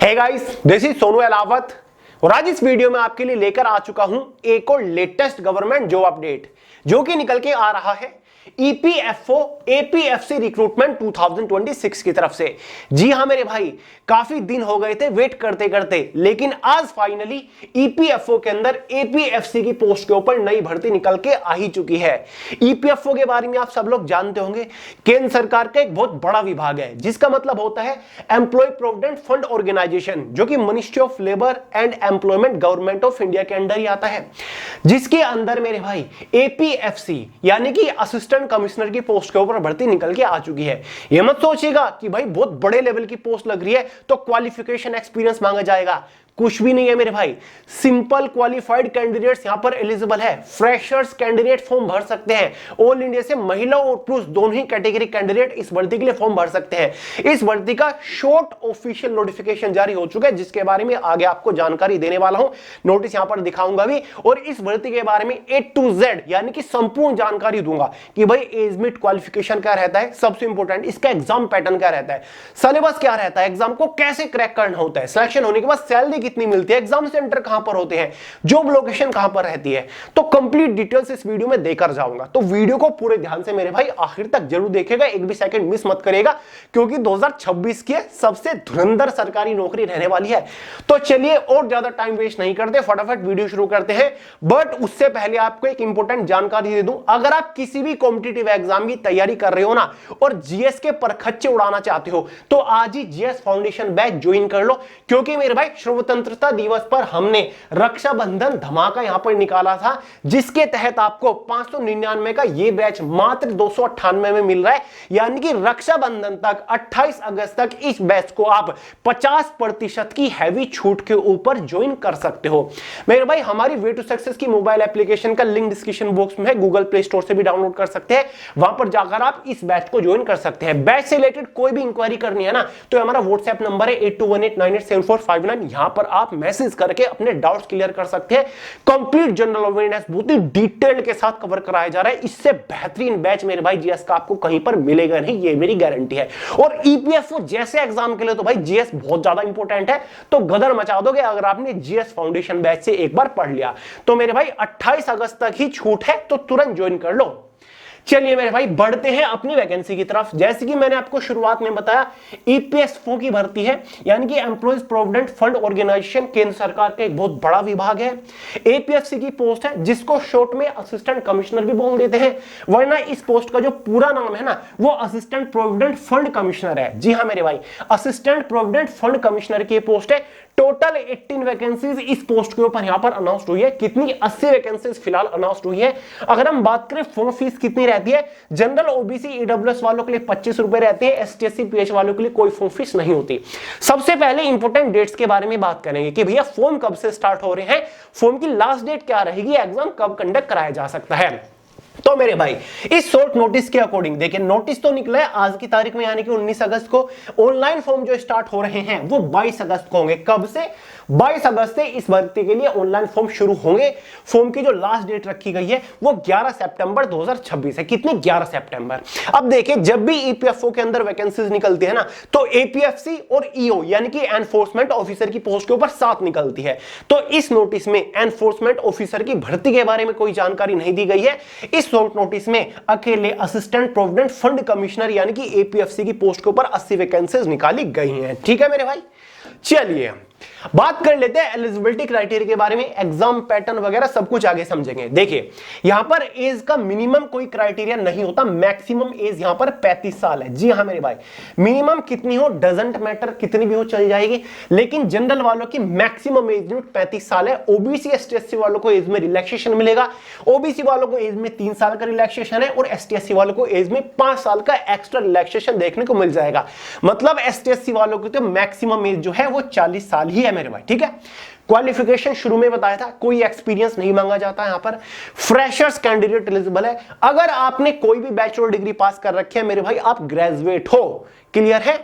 Hey guys, this is Sonu Alawat और आज इस वीडियो में आपके लिए लेकर आ चुका हूं एक और लेटेस्ट गवर्नमेंट जॉब अपडेट जो कि निकल के आ रहा है ईपीएफओ एपीएफसी रिक्रूटमेंट 2026 की तरफ से। जी हां मेरे भाई, काफी दिन हो गए थे वेट करते करते, लेकिन आज फाइनली ईपीएफओ के अंदर एपीएफसी की पोस्ट के ऊपर नई भर्ती निकल के आ ही चुकी है। ईपीएफओ के बारे में आप सब लोग जानते होंगे, केंद्र सरकार का एक बहुत बड़ा विभाग है जिसका मतलब होता है एम्प्लॉय प्रोविडेंट फंड ऑर्गेनाइजेशन, जो कि ministry of labour and employment government of India के अंडर ही आता है, जिसके अंदर मेरे भाई एपीएफसी यानी कि असिस्टेंट कमिश्नर की पोस्ट के ऊपर भर्ती निकल के आ चुकी है। ये मत सोचिएगा कि भाई बहुत बड़े लेवल की पोस्ट लग रही है तो क्वालिफिकेशन एक्सपीरियंस मांगा जाएगा, कुछ भी नहीं है मेरे भाई। सिंपल क्वालिफाइड कैंडिडेट्स यहां पर एलिजिबल है। फ्रेशर्स कैंडिडेट फॉर्म भर सकते हैं। ऑल इंडिया से महिला और पुरुष दोनों ही कैटेगरी कैंडिडेट इस भर्ती के लिए फॉर्म भर सकते हैं। इस भर्ती का शॉर्ट ऑफिशियल नोटिफिकेशन जारी हो चुका है, जिसके बारे में आगे आपको जानकारी देने वाला हूं। नोटिस यहां पर दिखाऊंगा भी और इस भर्ती के बारे में A to Z यानी कि संपूर्ण जानकारी दूंगा कि भाई एज मिट क्वालिफिकेशन क्या रहता है, सबसे इंपॉर्टेंट इसका एग्जाम पैटर्न क्या रहता है, सिलेबस क्या रहता है, एग्जाम को कैसे क्रैक करना होता है, सिलेक्शन होने के बाद सैलरी कितनी मिलती है, एग्जाम सेंटर कहां पर होते हैं, जॉब लोकेशन कहां पर रहती है, तो कंप्लीट डिटेल्स इस वीडियो में देकर जाऊंगा। तो वीडियो को पूरे ध्यान से मेरे भाई आखिर तक जरूर देखिएगा, एक भी सेकंड मिस मत करिएगा, क्योंकि 2026 की सबसे धुरंधर सरकारी नौकरी रहने वाली है। तो चलिए और ज्यादा टाइम वेस्ट नहीं करते, फटाफट वीडियो शुरू करते हैं। बट उससे पहले आपको एक इंपॉर्टेंट जानकारी दे दूं, अगर आप किसी भी कॉम्पिटिटिव एग्जाम की तैयारी कर रहे हो ना और जीएस के परखच्चे उड़ाना चाहते हो, तो आज ही जीएस फाउंडेशन बैच ज्वाइन कर लो, क्योंकि मेरे भाई स्वतंत्रता दिवस पर हमने रक्षाबंधन धमाका यहां पर निकाला था, जिसके तहत आपको 599 का ये बैच मात्र 298 में मिल रहा है। यानी कि रक्षाबंधन तक 28 अगस्त तक इस बैच को आप 50% की हैवी छूट के ऊपर ज्वाइन कर सकते हो। मेरे भाई हमारी वे टू सक्सेस की मोबाइल एप्लीकेशन का लिंक डिस्क्रिप्शन बॉक्स में है, गूगल प्ले स्टोर से भी डाउनलोड कर सकते हैं, वहां पर जाकर आप इस बैच को ज्वाइन कर सकते हैं। बैच से रिलेटेड कोई भी इंक्वायरी करनी है ना, तो हमारा व्हाट्सएप नंबर है 8218987459, यहां पर आप मैसेज करके अपने डाउट्स क्लियर कर सकते हैं। कंप्लीट जनरल अवेयरनेस बहुत ही डिटेल्ड के साथ कवर कराया जा रहा है। इससे बेहतरीन बैच मेरे भाई जीएस का आपको कहीं पर मिलेगा नहीं, ये मेरी गारंटी है। और ईपीएफओ जैसे एग्जाम के लिए तो भाई जीएस बहुत ज्यादा इंपॉर्टेंट है, तो गदर मचा दोगे अगर आपने जीएस फाउंडेशन बैच से एक बार पढ़ लिया। तो मेरे भाई 28 अगस्त तक ही छूट है, तो तुरंत ज्वाइन कर लो। चलिए मेरे भाई बढ़ते हैं अपनी वैकेंसी की तरफ। जैसे कि मैंने आपको शुरुआत में बताया, ईपीएफओ की भर्ती है, यानी कि एम्प्लॉयज प्रोविडेंट फंड ऑर्गेनाइजेशन, केंद्र सरकार का एक बहुत बड़ा विभाग है। एपीएफसी की पोस्ट है, जिसको शॉर्ट में असिस्टेंट कमिश्नर भी बोल देते हैं, वरना इस पोस्ट का जो पूरा नाम है ना, वो असिस्टेंट प्रोविडेंट फंड कमिश्नर है। जी हाँ मेरे भाई, असिस्टेंट प्रोविडेंट फंड कमिश्नर की पोस्ट है। टोटल 18 वैकेंसीज इस पोस्ट के ऊपर यहां पर अनाउंस हुई है। कितनी? 80 वैकेंसीज फिलहाल अनाउंस हुई है। अगर हम बात करें फॉर्म फीस कितनी रहती है, जनरल ओबीसी ईडब्ल्यूएस वालों के लिए 25 रुपए रहते हैं, एसटी एससी पीएच वालों के लिए कोई फॉर्म फीस नहीं होती। सबसे पहले इंपॉर्टेंट डेट्स के बारे में बात करेंगे कि भैया फॉर्म कब से स्टार्ट हो रहे हैं, फॉर्म की लास्ट डेट क्या रहेगी, एग्जाम कब कंडक्ट कराया जा सकता है। तो मेरे भाई इस शॉर्ट नोटिस के अकॉर्डिंग देखिए, नोटिस तो निकला है आज की तारीख में, यानी कि 19 अगस्त को। ऑनलाइन फॉर्म जो स्टार्ट हो रहे हैं वो 22 अगस्त को होंगे। कब से? 22 अगस्त से इस भर्ती के लिए ऑनलाइन फॉर्म शुरू होंगे। फॉर्म की जो लास्ट डेट रखी गई है वो 11 सितंबर 2026 है। कितनी? 11 सितंबर। अब देखिए, जब भी ईपीएफओ के अंदर वैकेंसीज निकलती है ना, तो एपीएफसी और ईओ यानी कि एनफोर्समेंट ऑफिसर की पोस्ट के ऊपर साथ निकलती है। तो इस नोटिस में एनफोर्समेंट ऑफिसर की भर्ती के बारे में कोई जानकारी नहीं दी गई है। इस शॉर्ट नोटिस में अकेले असिस्टेंट प्रोविडेंट फंड कमिश्नर यानी कि एपीएफसी की पोस्ट के ऊपर 80 वैकेंसीज निकाली गई हैं। ठीक है मेरे भाई, चलिए बात कर लेते हैं एलिजिबिलिटी क्राइटेरिया के बारे में, एग्जाम पैटर्न वगैरह सब कुछ आगे समझेंगे। देखिए यहां पर एज का मिनिमम कोई क्राइटेरिया नहीं होता, मैक्सिमम एज यहां पर 35 साल है। जी हां मेरे भाई, मिनिमम कितनी हो डजंट मैटर, कितनी भी हो चल जाएगी, लेकिन जनरल वालों की मैक्सिमम एज लिमिट 35 साल है। ओबीसी एसटी एससी वालों को एज में रिलैक्सेशन मिलेगा। ओबीसी वालों को एज में 3 साल का रिलैक्सेशन है और एसटी एससी वालों को एज में 5 साल का एक्स्ट्रा रिलैक्सेशन देखने को मिल जाएगा। मतलब एसटी एससी वालों की तो मैक्सिमम एज जो है वो 40 साल ही है मेरे भाई। ठीक है, क्वालिफिकेशन शुरू में बताया था, कोई एक्सपीरियंस नहीं मांगा जाता यहां पर। फ्रेशर्स कैंडिडेट एलिजिबल है। अगर आपने कोई भी बैचलर डिग्री पास कर रखी है मेरे भाई, आप ग्रेजुएट हो, क्लियर है,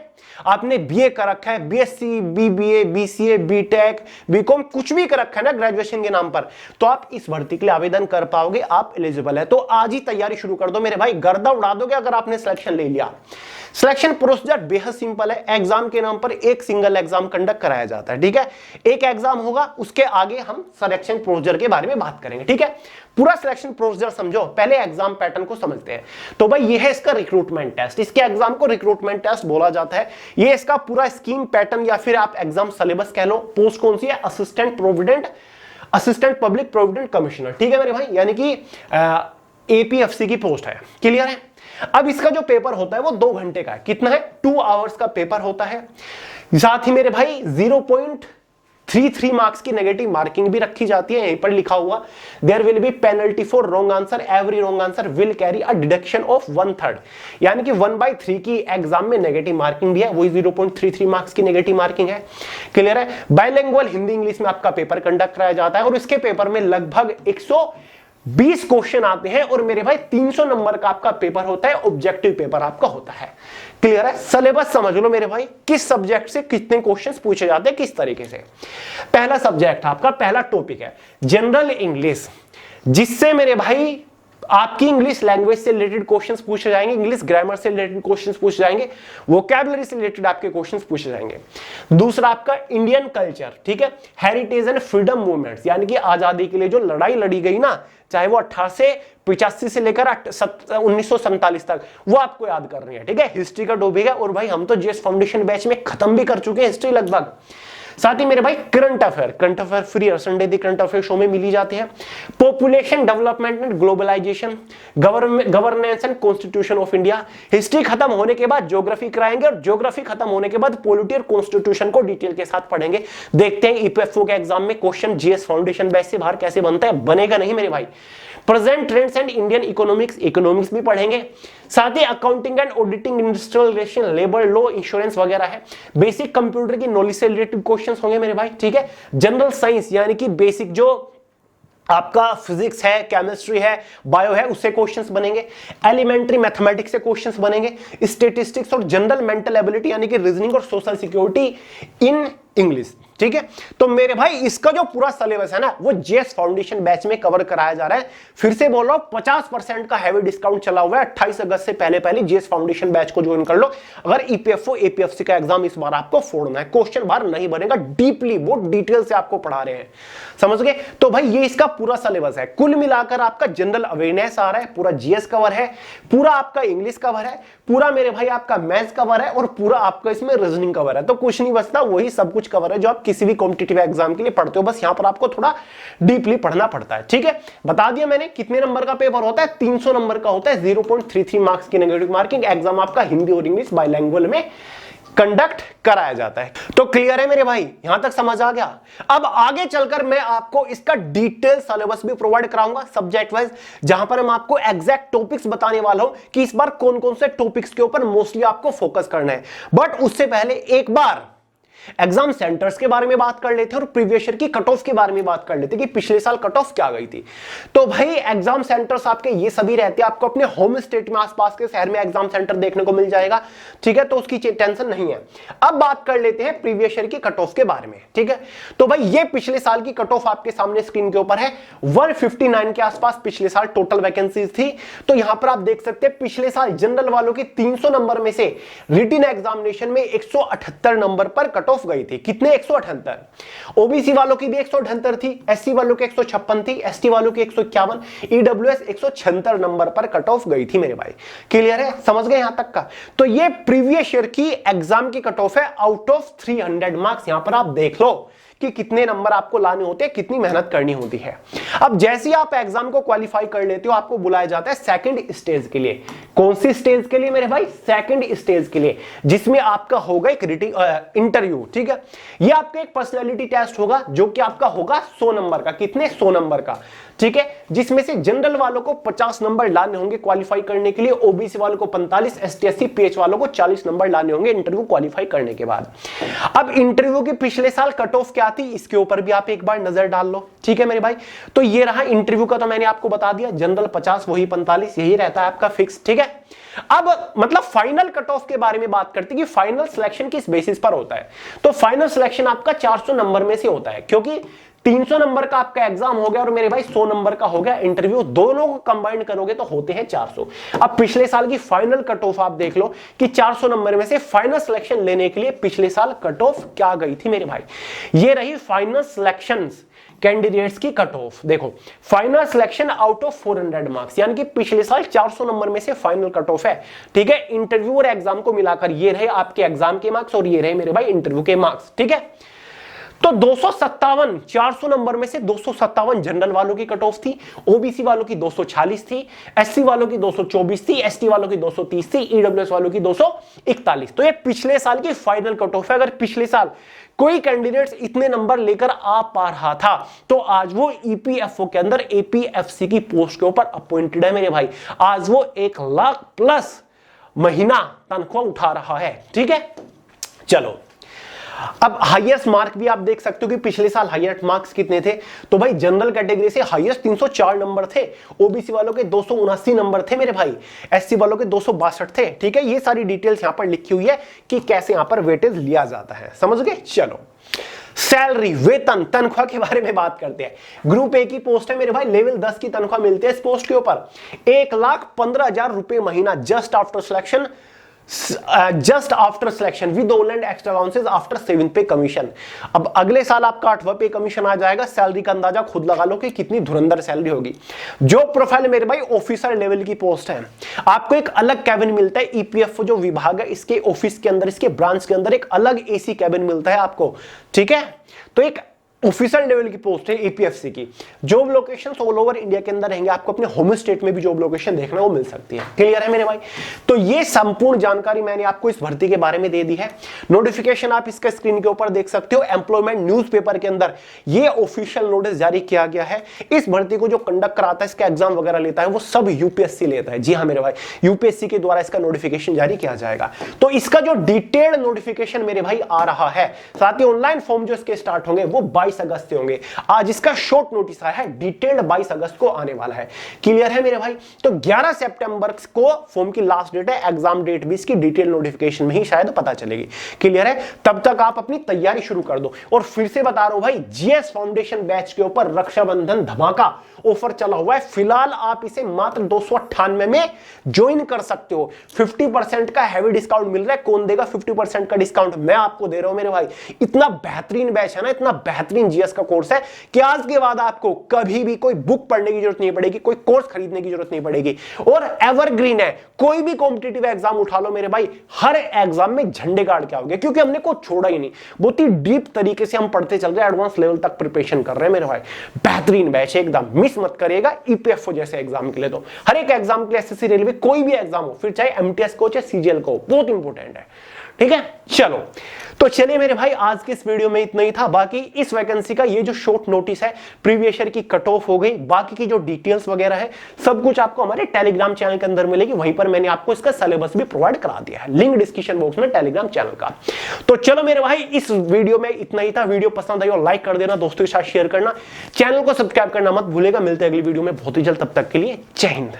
आपने बीए कर रखा है, BSc, BBA, BCA, BTech, BCom, कुछ भी कर रखा है ना ग्रेजुएशन के नाम पर, तो आप इस भर्ती के लिए आवेदन कर पाओगे, आप एलिजिबल है। तो आज ही तैयारी शुरू कर दो मेरे भाई, गर्दा उड़ा दोगे अगर आपने सिलेक्शन ले लिया। सिलेक्शन प्रोसीजर बेहद सिंपल है। एग्जाम के नाम पर एक सिंगल एग्जाम कंडक्ट कराया जाता है, ठीक है। एक एग्जाम होगा, उसके आगे हम सिलेक्शन प्रोसीजर के बारे में बात करेंगे, ठीक है। पूरा सिलेक्शन प्रोसीजर समझो, पहले एग्जाम पैटर्न को समझते हैं। तो भाई ये है इसका रिक्रूटमेंट टेस्ट, इसके एग्जाम को रिक्रूटमेंट टेस्ट बोला जाता है। ये इसका पूरा स्कीम पैटर्न या फिर आप एग्जाम सिलेबस कह लो। पोस्ट कौन सी है? असिस्टेंट पब्लिक प्रोविडेंट कमिश्नर, ठीक है मेरे भाई, यानी कि एपीएफसी की पोस्ट है। क्लियर है? अब इसका जो पेपर होता है वो 2 घंटे का है। कितना है? 2 आवर्स का पेपर होता है। साथ ही मेरे भाई 0.33 मार्क्स की नेगेटिव मार्किंग भी रखी जाती है। यहीं पर लिखा हुआ there will be penalty for wrong answer, every wrong answer will carry a deduction of 1/3, यानी कि 1/3 की एग्जाम में नेगेटिव मार्किंग भी है, वही 0.33 मार्क्स की नेगेटिव मार्किंग है। क्लियर है? बाइलिंगुअल हिंदी इंग्लिश में आपका पेपर कंडक्ट कराया जाता है और इसके पेपर में लगभग 120 क्वेश्चन आते हैं और मेरे भाई 300 नंबर का आपका पेपर होता है, ऑब्जेक्टिव पेपर आपका होता है। क्लियर है? सिलेबस समझ लो मेरे भाई, किस सब्जेक्ट से कितने क्वेश्चंस पूछे जाते हैं, किस तरीके से। पहला सब्जेक्ट आपका, पहला टॉपिक है जनरल इंग्लिश, जिससे मेरे भाई आपकी इंग्लिश लैंग्वेज से रिलेटेड क्वेश्चंस पूछे जाएंगे, इंग्लिश ग्रामर से रिलेटेड क्वेश्चंस पूछे जाएंगे, वोकैबुलरी से रिलेटेड आपके क्वेश्चंस पूछे जाएंगे। दूसरा आपका इंडियन कल्चर, ठीक है, हेरिटेज एंड फ्रीडम मूवमेंट्स, यानी कि आजादी के लिए जो लड़ाई लड़ी गई ना, चाहे वो 1885 से लेकर 1947 तक, वो आपको याद करनी है, ठीक है। हिस्ट्री का टॉपिक है और भाई हम तो जीएस फाउंडेशन बैच में खत्म भी कर चुके हैं हिस्ट्री लगभग। साथ ही मेरे भाई करंट अफेयर फ्री हर Sunday the current affair show में मिली जाते हैं। Population development and globalisation, governance and constitution of India. History खत्म होने के बाद ज्योग्राफी कराएंगे और ज्योग्राफी खत्म होने के बाद पॉलिटी और कॉन्स्टिट्यूशन को डिटेल के साथ पढ़ेंगे। देखते हैं ईपीएफओ के एग्जाम में क्वेश्चन जीएस फाउंडेशन बैच से बाहर कैसे बनता है, बनेगा नहीं मेरे भाई। Present trends and Indian economics भी पढ़ेंगे। साथ ही accounting and auditing, industrial relation, labour law, insurance वगैरह है। बेसिक कंप्यूटर की नॉलेज से रिलेटेड क्वेश्चंस होंगे मेरे भाई, ठीक है। जनरल साइंस यानी कि बेसिक जो आपका फिजिक्स है, केमिस्ट्री है, बायो है, उससे क्वेश्चंस बनेंगे। एलिमेंट्री मैथमेटिक्स से क्वेश्चंस बनेंगे। स्टैटिस्टिक्स और जनरल मेंटल एबिलिटी यानी कि रीजनिंग और सोशल सिक्योरिटी इन इंग्लिश, ठीक है। तो मेरे भाई इसका जो पूरा सिलेबस है ना, वो जीएस फाउंडेशन बैच में कवर कराया जा रहा है। फिर से बोल रहा हूं, 50% का हैवी डिस्काउंट चला हुआ है। 28 अगस्त से पहले जीएस फाउंडेशन बैच को ज्वाइन कर लो अगर ईपीएफओ एपीएफसी का एग्जाम इस बार आपको फोड़ना है। क्वेश्चन बार नहीं बनेगा, डीपली बहुत डिटेल से आपको पढ़ा रहे हैं, समझ गए। तो भाई ये इसका पूरा सिलेबस है। कुल मिलाकर आपका जनरल अवेयरनेस आ रहा है, पूरा जीएस कवर है, पूरा आपका इंग्लिश कवर है, पूरा मेरे भाई आपका मैथ्स कवर है और पूरा आपका इसमें रीजनिंग कवर है। तो कुछ नहीं बचता, वही सब कुछ कवर है जो आप किसी भी कॉम्पिटिटिव एग्जाम के लिए पढ़ते हो। बस यहां पर आपको थोड़ा डीपली पढ़ना पड़ता है, ठीक है। बता दिया मैंने कितने नंबर का पेपर होता है, 300 नंबर का होता है, 0.33 मार्क्स की नेगेटिव मार्किंग। एग्जाम आपका हिंदी और इंग्लिश बाइलैंग्वेज में कंडक्ट कराया जाता है। तो क्लियर है मेरे भाई, यहां तक समझ आ गया। अब आगे चलकर मैं आपको इसका डिटेल सिलेबस भी प्रोवाइड कराऊंगा सब्जेक्ट वाइज, जहां पर हम आपको एग्जैक्ट टॉपिक्स बताने वाला हूं कि इस बार कौन कौन से टॉपिक्स के ऊपर मोस्टली आपको फोकस करना है। बट उससे पहले एक बार एग्जाम सेंटर्स के बारे में बात कर लेते हैं और प्रीवियस ईयर की कट ऑफ के बारे में बात कर लेते हैं कि पिछले साल कट ऑफ क्या गई थी। तो भाई एग्जाम सेंटर्स आपके ये सभी रहते हैं, आपको अपने होम स्टेट में आसपास के शहर में एग्जाम सेंटर देखने को मिल जाएगा, ठीक है। तो उसकी टेंशन नहीं है। अब बात कर लेते हैं प्रीवियस ईयर की कट ऑफ के बारे में, ठीक है। तो भाई ये पिछले साल की कट ऑफ आपके सामने स्क्रीन के ऊपर है। 159 के आसपास पिछले साल टोटल वैकेंसीज थी। तो यहां पर आप देख सकते हैं पिछले साल जनरल वालों की 300 नंबर में से रिटन एग्जामिनेशन में 178 नंबर पर कट ऑफ गई थी। कितने? 178। ओबीसी वालों की भी 178 थी, एससी वालों की 156 थी, एसटी वालों की 151, ईडब्ल्यूएस 176 नंबर पर कट ऑफ गई थी मेरे भाई। क्लियर है? समझ गए यहां तक का? तो ये प्रीवियस ईयर की एग्जाम की कट ऑफ है आउट ऑफ 300 मार्क्स। यहां पर आप देख लो कि कितने नंबर आपको लाने होते हैं, कितनी मेहनत करनी होती है। अब जैसे ही आप एग्जाम को क्वालिफाई कर लेते हो, आपको बुलाया जाता है सेकंड स्टेज के लिए। कौन सी स्टेज के लिए मेरे भाई? सेकंड स्टेज के लिए, जिसमें आपका होगा एक इंटरव्यू, ठीक है। ये आपका एक पर्सनैलिटी टेस्ट होगा जो कि आपका होगा 100 नंबर का। कितने? 100 नंबर का, ठीक है। जिसमें से जनरल वालों को 50 नंबर लाने होंगे क्वालिफाई करने के लिए, ओबीसी वालों को 45, एसटी एससी पीएच वालों को 40 नंबर लाने होंगे इंटरव्यू क्वालिफाई करने के बाद। अब इंटरव्यू की पिछले साल कट ऑफ क्या थी, इसके ऊपर भी आप एक बार नजर डाल लो, ठीक है मेरे भाई। तो ये रहा इंटरव्यू का, तो मैंने आपको बता दिया, जनरल 50 वही 45, यही रहता है आपका फिक्स, ठीक है। अब मतलब फाइनल कट ऑफ के बारे में बात करते हैं कि फाइनल सिलेक्शन किस बेसिस पर होता है। तो फाइनल सिलेक्शन आपका 400 नंबर में से होता है, क्योंकि 300 नंबर का आपका एग्जाम हो गया और मेरे भाई 100 नंबर का हो गया इंटरव्यू, दोनों को कंबाइन करोगे तो होते हैं 400। अब पिछले साल की फाइनल कट ऑफ आप देख लो कि 400 नंबर में से फाइनल सिलेक्शन लेने के लिए पिछले साल कट ऑफ क्या गई थी मेरे भाई, ये रही फाइनल सिलेक्शन कैंडिडेट्स की कट ऑफ। देखो final selection out of 400 marks, यानी कि पिछले साल 400 नंबर में से फाइनल कट ऑफ है, ठीक है। इंटरव्यू और एग्जाम को मिलाकर ये रहे आपके एग्जाम के मार्क्स और ये रहे मेरे भाई इंटरव्यू के मार्क्स, ठीक है। तो 257, 400 नंबर में से 257 जनरल वालों की कट ऑफ थी, ओबीसी वालों की 240 थी, एससी वालों की 224 थी, एसटी वालों की 230 थी, ईडब्ल्यूएस वालों की 241। तो ये पिछले साल की फाइनल कट ऑफ है। अगर पिछले साल कोई कैंडिडेट्स इतने नंबर लेकर आ पा रहा था तो आज वो ईपीएफओ के अंदर एपीएफसी की पोस्ट के ऊपर अपॉइंटेड है मेरे भाई। आज वो 1 लाख प्लस महीना तनख्वाह उठा रहा है, ठीक है। चलो अब हाईएस्ट मार्क भी आप देख सकते हो कि पिछले साल हाईएस्ट मार्क्स कितने थे, तो भाई जनरल कैटेगरी से हाईएस्ट 304 नंबर थे, ओबीसी वालों के 279 नंबर थे मेरे भाई, एससी वालों के 262 थे, ठीक है। ये सारी डिटेल्स यहां पर लिखी हुई है कि कैसे यहां पर वेटेज लिया जाता है, समझ गए। चलो सैलरी, वेतन, तनख्वाह के बारे में बात करते हैं। ग्रुप ए की पोस्ट है मेरे भाई, लेवल 10 की तनख्वाह मिलती है इस पोस्ट के ऊपर 1,15,000 रुपए महीना just after selection, just after selection with all and extra allowances after 7th पे कमीशन। अब अगले साल आपका 8वां पे कमीशन आ जाएगा, सैलरी का अंदाजा खुद लगा लो कि कितनी धुरंधर सैलरी होगी। जो प्रोफाइल मेरे भाई ऑफिसर लेवल की पोस्ट है, आपको एक अलग कैबिन मिलता है, ईपीएफओ जो विभाग है इसके ऑफिस के अंदर, इसके ब्रांच के अंदर एक अलग एसी कैबिन मिलता है आपको, ठीक है। तो एक ऑफिसर लेवल की पोस्ट है ईपीएफसी की। Job locations all over India के अंदर रहेंगे, आपको अपने होम स्टेट में भी जॉब लोकेशन देखना वो मिल सकती है। क्लियर है मेरे भाई। तो ये संपूर्ण जानकारी मैंने आपको इस भर्ती के बारे में दे दी है। नोटिफिकेशन आप इसका स्क्रीन के ऊपर देख सकते हो, एम्प्लॉयमेंट न्यूज़पेपर के अंदर ये ऑफिशियल नोटिस जारी किया गया है। इस भर्ती को जो कंडक्ट कराता है, इसका एग्जाम वगैरह लेता है, वो सब यूपीएससी लेता है। जी हाँ मेरे भाई, यूपीएससी के द्वारा इसका नोटिफिकेशन जारी किया जाएगा। तो इसका जो डिटेल्ड नोटिफिकेशन मेरे भाई आ रहा है, साथ ही ऑनलाइन फॉर्म जो इसके स्टार्ट होंगे वो 22 अगस्त से होंगे। आज इसका शॉर्ट नोटिस आया है, डिटेल्ड 22 अगस्त को आने वाला है। क्लियर है मेरे भाई। तो 11 सितंबर को फॉर्म की लास्ट डेट है, एग्जाम डेट भी इसकी डिटेल नोटिफिकेशन में ही शायद पता चलेगी। क्लियर है। तब तक आप अपनी तैयारी शुरू कर दो। और फिर से बता रहा हूं भाई, जीएस फाउंडेशन बैच के ऊपर रक्षाबंधन धमाका ऑफर चला हुआ है। फिलहाल आप इसे मात्र 298 में ज्वाइन कर सकते हो। 50% का हैवी डिस्काउंट मिल रहा है। कौन देगा 50% का डिस्काउंट? मैं आपको दे रहा हूं मेरे भाई। इतना बेहतरीन बैच है ना, इतना बेहतरीन जीएस का कोर्स है कि आज के बाद आपको कभी भी कोई बुक पढ़ने की जरूरत नहीं पड़ेगी, कोई कोर्स खरीदने की जरूरत नहीं पड़ेगी। और एवरग्रीन है, कोई भी कॉम्पिटिटिव एग्जाम उठा लो मेरे भाई, हर एग्जाम में झंडे गाड़ के आओगे, क्योंकि हमने को छोड़ा ही नहीं। बहुत ही डीप तरीके से हम पढ़ते चल रहे हैं, एडवांस लेवल तक प्रिपरेशन कर रहे हैं मेरे भाई। बेहतरीन बैच है एकदम, मिस मत करिएगा ईपीएफओ जैसे एग्जाम के लिए। तो हर एक एग्जाम के लिए, एसएससी रेलवे कोई भी एग्जाम हो, फिर चाहे एमटीएस को चाहे सीजीएल को, बहुत इंपॉर्टेंट है। ठीक है, चलो तो चलिए मेरे भाई, आज के इस वीडियो में इतना ही था। बाकी इस वैकेंसी का ये जो शॉर्ट नोटिस है, प्रीवियस ईयर की कट ऑफ हो गई, बाकी की जो डिटेल्स वगैरह है सब कुछ आपको हमारे टेलीग्राम चैनल के अंदर मिलेगी। वहीं पर मैंने आपको इसका सिलेबस भी प्रोवाइड करा दिया है, लिंक डिस्क्रिप्शन बॉक्स में टेलीग्राम चैनल का। तो चलो मेरे भाई, इस वीडियो में इतना ही था। वीडियो पसंद आई और लाइक कर देना, दोस्तों के साथ शेयर करना, चैनल को सब्सक्राइब करना मत भूलेगा। मिलते हैं अगली वीडियो में बहुत ही जल्द, तब तक के लिए जय हिंद।